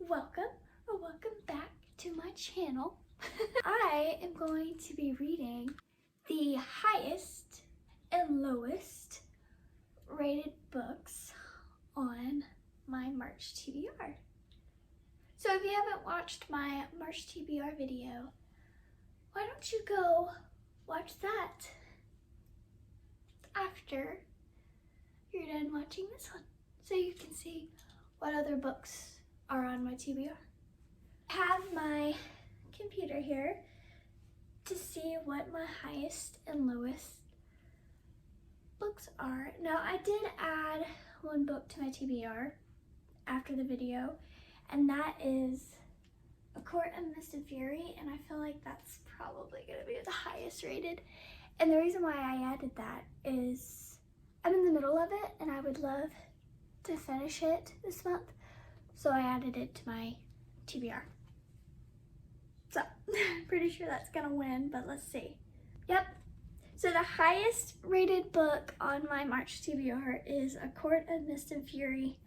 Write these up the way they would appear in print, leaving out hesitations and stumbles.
welcome back to my channel. I am going to be reading the highest and lowest rated books on my March TBR. So if you haven't watched my March TBR video, why don't you go watch that after you're done watching this one, so you can see what other books are on my TBR. I have my computer here to see what my highest and lowest books are. Now, I did add one book to my TBR after the video, and that is A Court of Mist and Fury, and I feel like that's probably going to be the highest rated. And the reason why I added that is I'm in the middle of it, and I would love to finish it this month, so I added it to my TBR. So, pretty sure that's gonna win, but let's see. Yep, so the highest rated book on my March TBR is A Court of Mist and Fury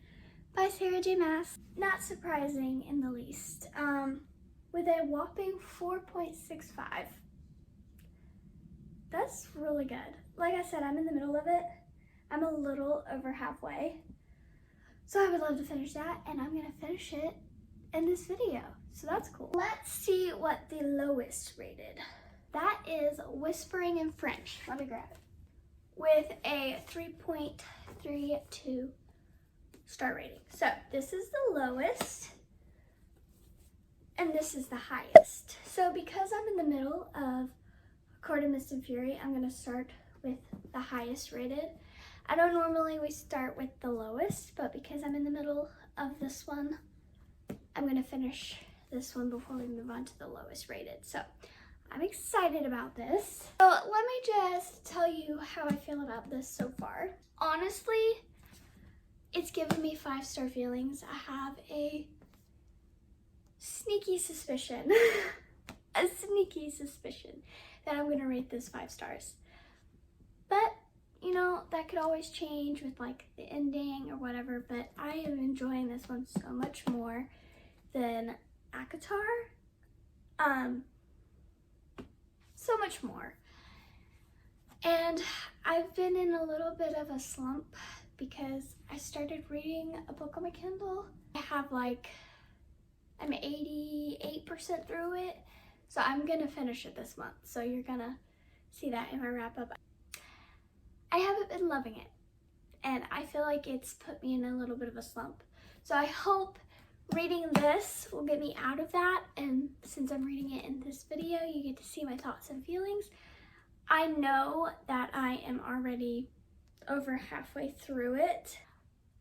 by Sarah J. Maas. Not surprising in the least, with a whopping 4.65. That's really good. Like I said, I'm in the middle of it. I'm a little over halfway. So I would love to finish that, and I'm gonna finish it in this video. So that's cool. Let's see what the lowest rated. That is Whispering in French. Let me grab it. With a 3.32 star rating. So this is the lowest, and this is the highest. So because I'm in the middle of A Court of Mist and Fury, I'm gonna start with the highest rated. I know normally we start with the lowest, but because I'm in the middle of this one, I'm gonna finish this one before we move on to the lowest rated. So I'm excited about this. So let me just tell you how I feel about this so far. Honestly, it's given me 5-star feelings. I have a sneaky suspicion, that I'm gonna rate this 5 stars. But you know, that could always change with like the ending or whatever, but I am enjoying this one so much more than ACOTAR. So much more. And I've been in a little bit of a slump because I started reading a book on my Kindle. I'm 88% through it, so I'm gonna finish it this month. So you're gonna see that in my wrap up. I haven't been loving it, and I feel like it's put me in a little bit of a slump. So I hope reading this will get me out of that, and since I'm reading it in this video, you get to see my thoughts and feelings. I know that I am already over halfway through it.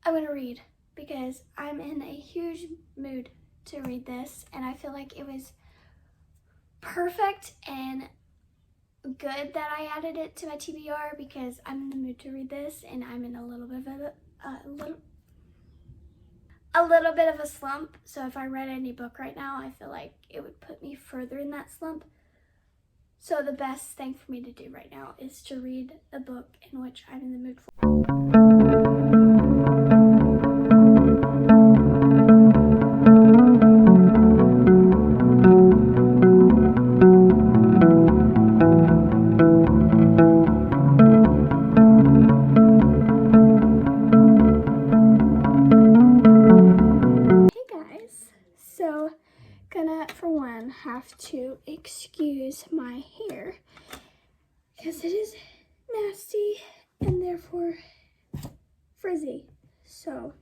I'm gonna read because I'm in a huge mood to read this, and I feel like it was perfect and good that I added it to my TBR because I'm in the mood to read this, and I'm in a little bit of a slump. So if I read any book right now, I feel like it would put me further in that slump. So the best thing for me to do right now is to read a book in which I'm in the mood for. Have to excuse my hair because it is nasty and therefore frizzy, so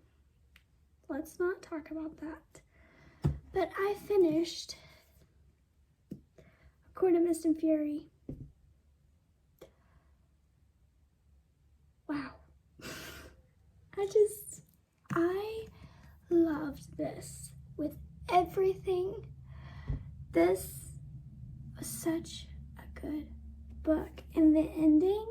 let's not talk about that. But I finished A Court of Mist and Fury. Wow. I loved this with everything. This was such a good book, and the ending,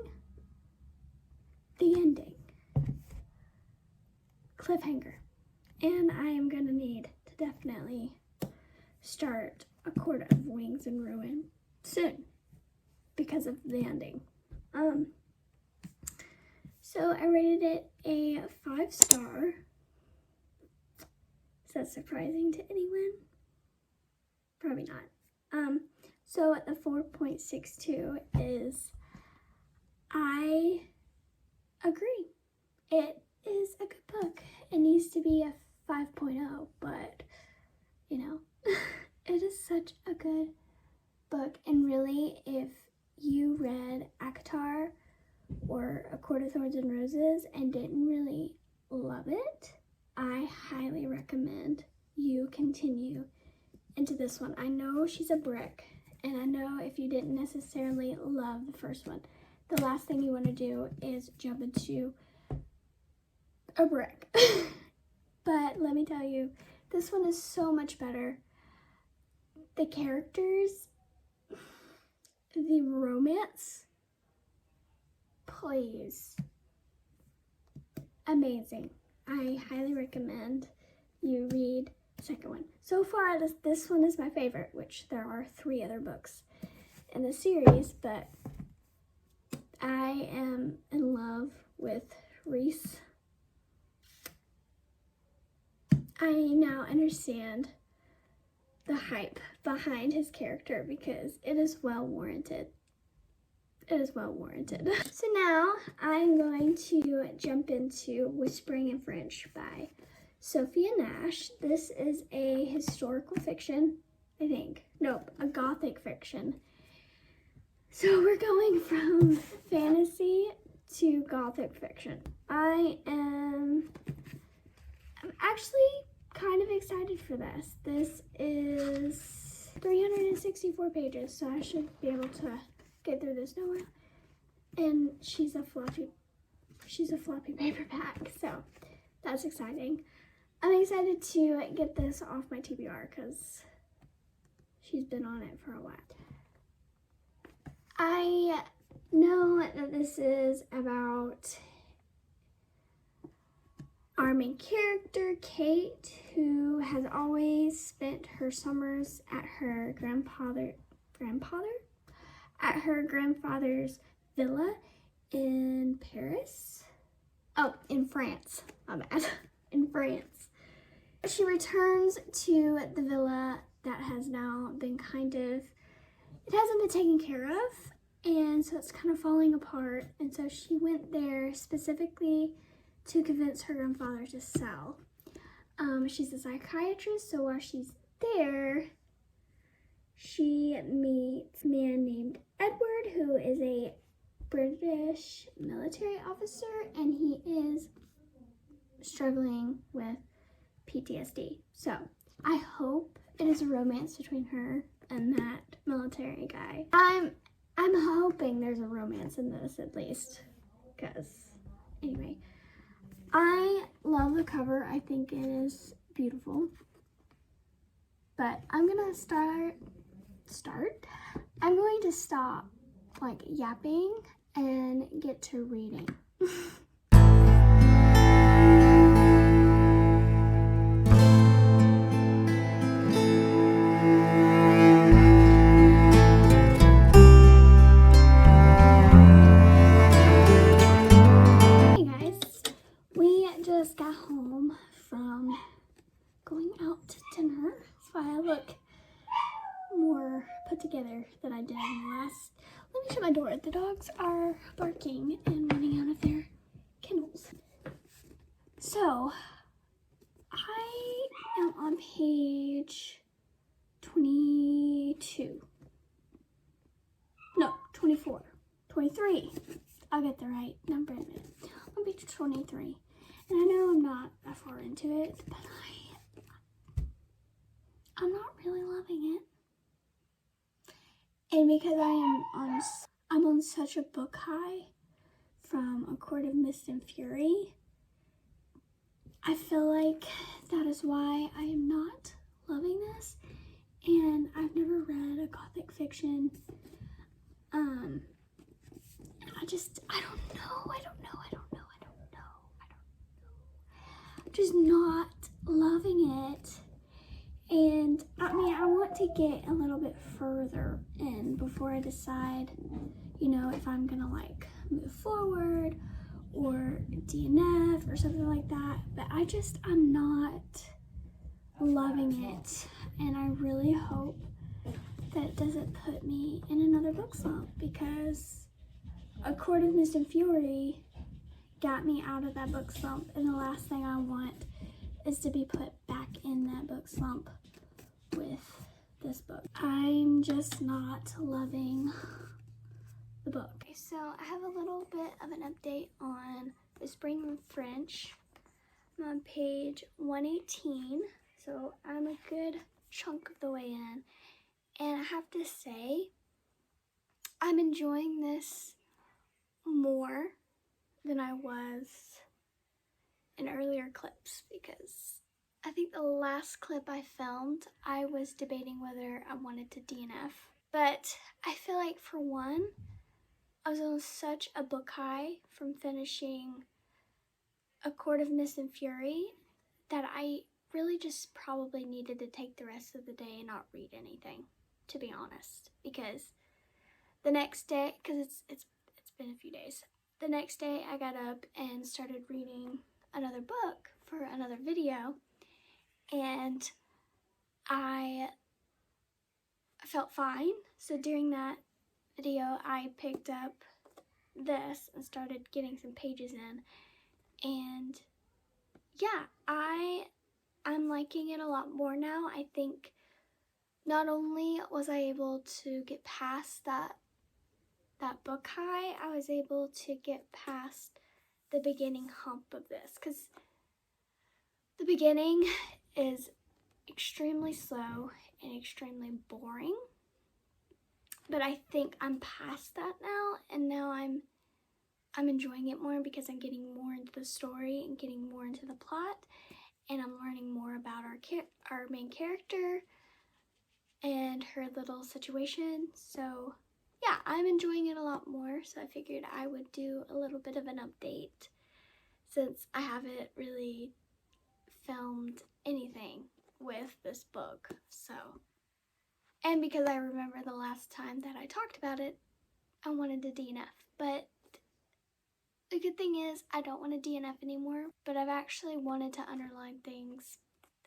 cliffhanger. And I am gonna need to definitely start A Court of Wings and Ruin soon because of the ending. So I rated it a 5-star. that surprising to anyone? Probably not. So the 4.62 is, I agree. It is a good book. It needs to be a 5.0, but you know, it is such a good book. And really, if you read ACOTAR or A Court of Thorns and Roses and didn't really love it, I highly recommend you continue into this one. I know she's a brick, and I know if you didn't necessarily love the first one, the last thing you want to do is jump into a brick. But let me tell you, this one is so much better. The characters, the romance, please, amazing. I highly recommend you read the second one. So far, this one is my favorite, which there are 3 other books in the series, but I am in love with Reese. I now understand the hype behind his character because it is well warranted. It is well warranted. So now I'm going to jump into Whispering in French by Sophia Nash. This is a historical fiction, I think. Nope, a gothic fiction. So we're going from fantasy to gothic fiction. I'm actually kind of excited for this. This is 364 pages, so I should be able to get through this no while. And she's a floppy paperback, so that's exciting. I'm excited to get this off my TBR because she's been on it for a while. I know that this is about our main character, Kate, who has always spent her summers at her grandfather's villa in Paris. Oh, in France. My bad. In France. She returns to the villa that has now been it hasn't been taken care of, and so it's kind of falling apart. And so she went there specifically to convince her grandfather to sell. She's a psychiatrist, so while she's there, she meets a man named Edward, who is a British military officer, and he is struggling with PTSD. So I hope it is a romance between her and that military guy. I'm hoping there's a romance in this at least, because anyway, I love the cover. I think it is beautiful. But I'm gonna I'm going to stop like yapping and get to reading. Got home from going out to dinner. That's why I look more put together than I did in the last. Let me shut my door. The dogs are barking and running out of their kennels. So I am on page 22. No, 24. 23. I'll get the right number in a minute. On page 23. And I know I'm not that far into it, but I'm not really loving it. And because I'm on such a book high from A Court of Mist and Fury, I feel like that is why I am not loving this. And I've never read a gothic fiction. I don't know. Just not loving it. And I mean, I want to get a little bit further in before I decide, you know, if I'm gonna like move forward or DNF or something like that. But I'm not loving it, and I really hope that it doesn't put me in another book slump, because A Court of Mist and Fury got me out of that book slump, and the last thing I want is to be put back in that book slump with this book. I'm just not loving the book. Okay, so I have a little bit of an update on Whispering in French. I'm on page 118, so I'm a good chunk of the way in. And I have to say, I'm enjoying this more than I was in earlier clips, because I think the last clip I filmed, I was debating whether I wanted to DNF. But I feel like, for one, I was on such a book high from finishing A Court of Mist and Fury that I really just probably needed to take the rest of the day and not read anything, to be honest. Because the next day, because it's been a few days, the next day I got up and started reading another book for another video, and I felt fine. So during that video, I picked up this and started getting some pages in, and yeah, I'm liking it a lot more now. I think not only was I able to get past that book high, I was able to get past the beginning hump of this, because the beginning is extremely slow and extremely boring. But I think I'm past that now, and now I'm enjoying it more because I'm getting more into the story and getting more into the plot, and I'm learning more about our main character and her little situation. So yeah, I'm enjoying it a lot more, so I figured I would do a little bit of an update since I haven't really filmed anything with this book. So, and because I remember the last time that I talked about it, I wanted to DNF. But the good thing is I don't want to DNF anymore, but I've actually wanted to underline things.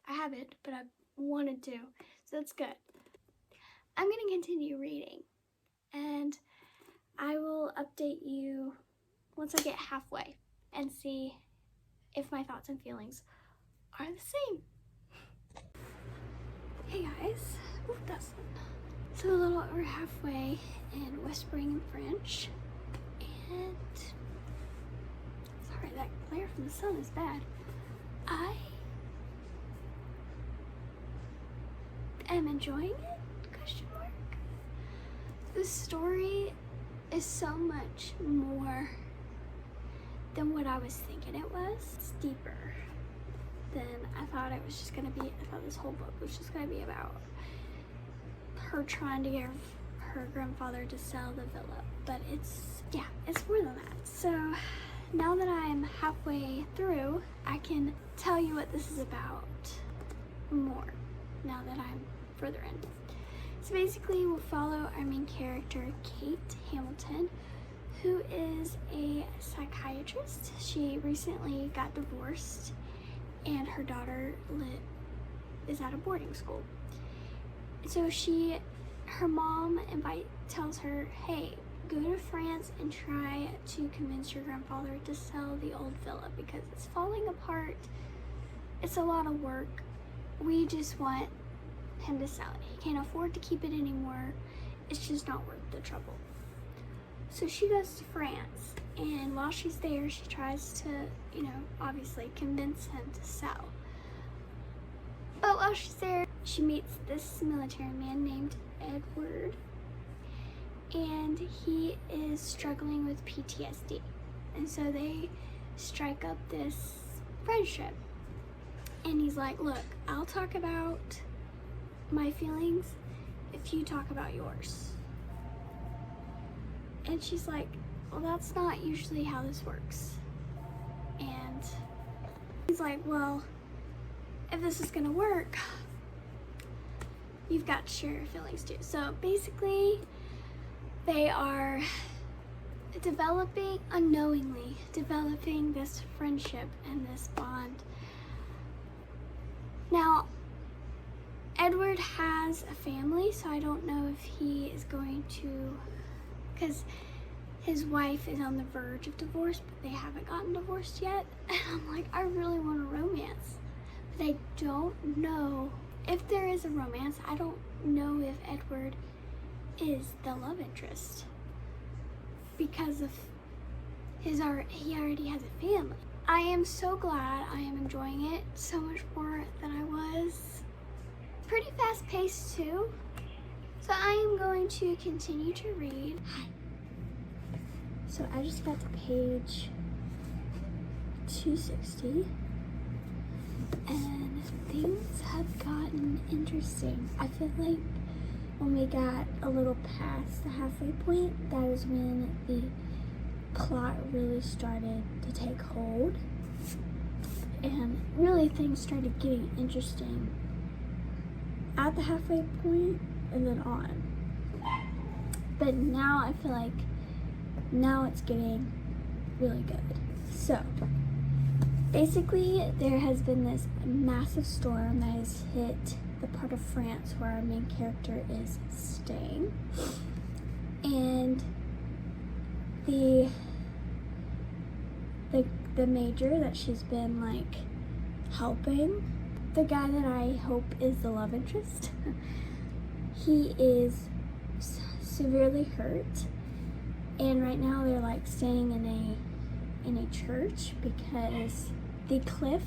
I haven't, but I've wanted to, so that's good. I'm going to continue reading, and I will update you once I get halfway and see if my thoughts and feelings are the same. Hey guys, that's so a little over halfway in Whispering in French, and sorry, that glare from the sun is bad. I am enjoying it, question mark. The story is so much more than what I was thinking it was. It's deeper than I thought it was just gonna be. I thought this whole book was just gonna be about her trying to get her grandfather to sell the villa, but it's more than that. So now that I'm halfway through, I can tell you what this is about more now that I'm further in. So basically, we'll follow our main character, Kate Hamilton, who is a psychiatrist. She recently got divorced, and her daughter is at a boarding school. So her mom tells her, hey, go to France and try to convince your grandfather to sell the old villa because it's falling apart. It's a lot of work. We just want him to sell it. He can't afford to keep it anymore. It's just not worth the trouble. So she goes to France, and while she's there, she tries to, obviously convince him to sell. But while she's there, she meets this military man named Edward, and he is struggling with PTSD. And so they strike up this friendship. And he's like, look, I'll talk about my feelings if you talk about yours. And she's like, well, that's not usually how this works. And he's like, well, if this is gonna work, you've got to share your feelings too. So basically, they are unknowingly developing this friendship and this bond. Now, Edward has a family, so I don't know if he is going to, because his wife is on the verge of divorce, but they haven't gotten divorced yet. And I'm like, I really want a romance, but I don't know if there is a romance. I don't know if Edward is the love interest because of he already has a family. I am so glad. I am enjoying it so much more than I was. Pretty fast paced too. So I am going to continue to read. So I just got to page 260 and things have gotten interesting. I feel like when we got a little past the halfway point, that is when the plot really started to take hold and really things started getting interesting at the halfway point and then on. But now I feel like now it's getting really good. So basically there has been this massive storm that has hit the part of France where our main character is staying, and the major that she's been like helping, the guy that I hope is the love interest, he is severely hurt, and right now they're like staying in a church because the cliff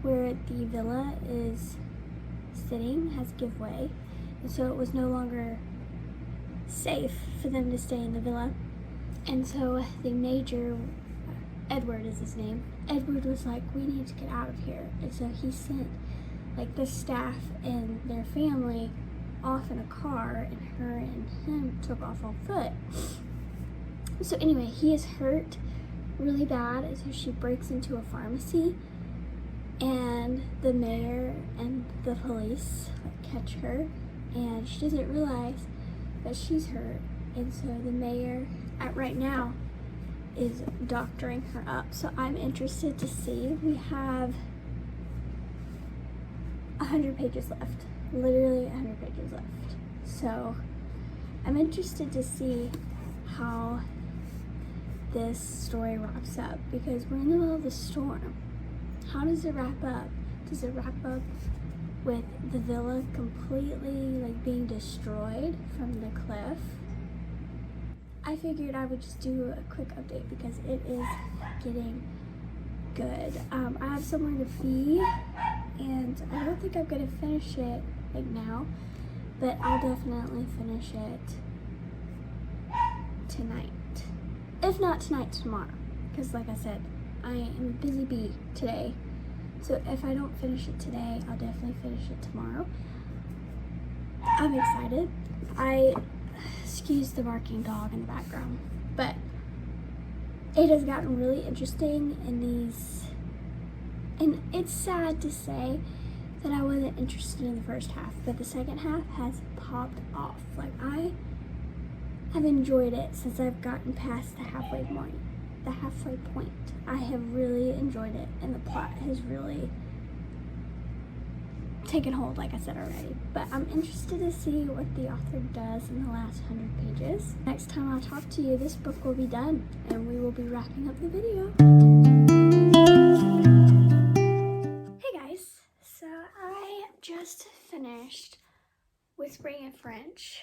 where the villa is sitting has give way, and so it was no longer safe for them to stay in the villa. And so the major, Edward is his name, Edward was like, we need to get out of here. And so he sent like the staff and their family off in a car, and her and him took off on foot. So anyway, he is hurt really bad, and so she breaks into a pharmacy, and the mayor and the police like catch her, and she doesn't realize that she's hurt. And so the mayor right now is doctoring her up. So I'm interested to see. We have 100 pages left, literally 100 pages left. So I'm interested to see how this story wraps up, because we're in the middle of the storm. How does it wrap up? Does it wrap up with the villa completely like being destroyed from the cliff? I figured I would just do a quick update because it is getting good. I have somewhere to be, and I don't think I'm gonna finish it like now, but I'll definitely finish it tonight. If not tonight, tomorrow. Because like I said, I am a busy bee today. So if I don't finish it today, I'll definitely finish it tomorrow. I'm excited. Excuse the barking dog in the background, but it has gotten really interesting in these, and it's sad to say that I wasn't interested in the first half, but the second half has popped off. Like, I have enjoyed it since I've gotten past the halfway point. I have really enjoyed it, and the plot has really taken hold, like I said already. But I'm interested to see what the author does in the last 100 pages. Next time I'll talk to you, this book will be done, and we will be wrapping up the video. Hey guys, so I just finished Whispering in French,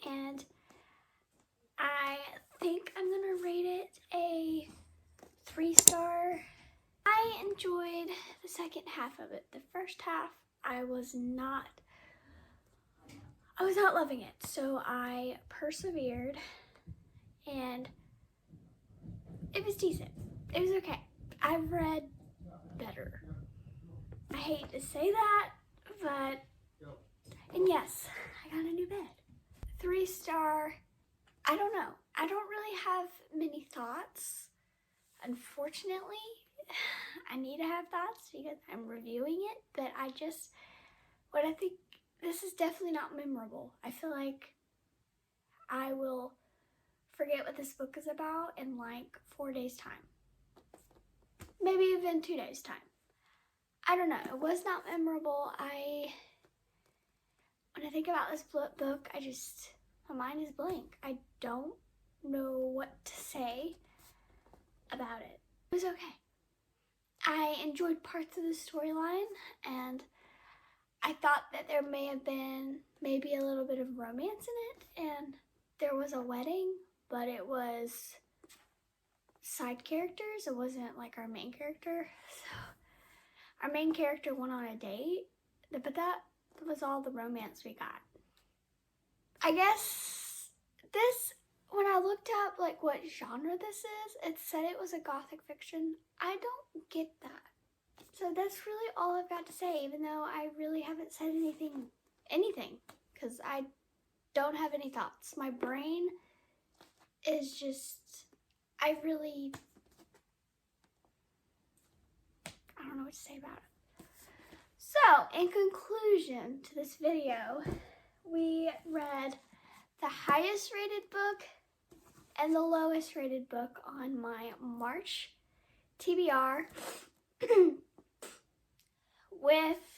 and I think I'm gonna rate it a 3-star. I enjoyed the second half of it. The first half, I was not loving it, so I persevered, and it was decent. It was okay. I've read better. I hate to say that, but, and yes, I got a new bed. 3-star, I don't know. I don't really have many thoughts. Unfortunately, I need to have thoughts because I'm reviewing it, but I think this is definitely not memorable. I feel like I will forget what this book is about in like 4 days time. Maybe even 2 days time. I don't know. It was not memorable. I when I think about this book, my mind is blank. I don't know what to say about it. It was okay. I enjoyed parts of the storyline, and I thought that there may have been maybe a little bit of romance in it, and there was a wedding, but it was side characters. It wasn't like our main character. So our main character went on a date, but that was all the romance we got. I guess this, when I looked up like what genre this is, it said it was a gothic fiction. I don't get that. So that's really all I've got to say, even though I really haven't said anything, because I don't have any thoughts. My brain is just, I don't know what to say about it. So, in conclusion to this video, we read the highest rated book and the lowest rated book on my March TBR. With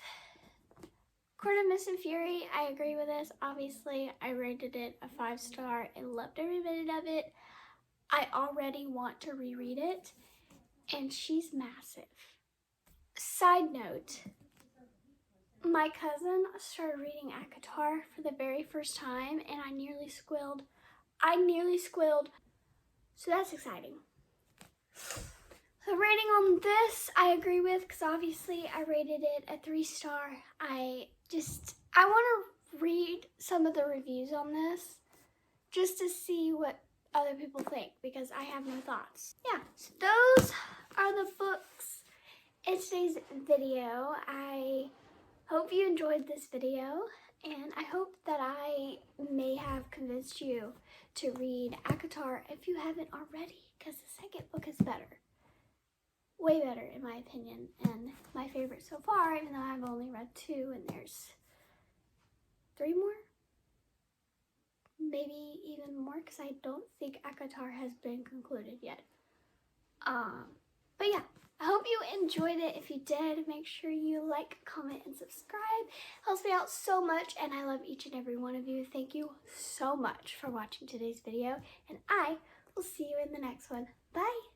Court of Mist and Fury, I agree with this. Obviously, I rated it a 5-star and loved every minute of it. I already want to reread it, and she's massive. Side note, my cousin started reading ACOTAR for the very first time, and I nearly squealed. So that's exciting. The rating on this, I agree with, because obviously I rated it a 3-star. I want to read some of the reviews on this just to see what other people think, because I have no thoughts. Yeah, so those are the books in today's video. I hope you enjoyed this video, and I hope that I may have convinced you to read ACOTAR if you haven't already, because the second book is better. Way better, in my opinion, and my favorite so far, even though I've only read 2 and there's 3 more? Maybe even more, because I don't think ACOTAR has been concluded yet. But yeah, I hope you enjoyed it. If you did, make sure you like, comment, and subscribe. It helps me out so much, and I love each and every one of you. Thank you so much for watching today's video, and I will see you in the next one. Bye!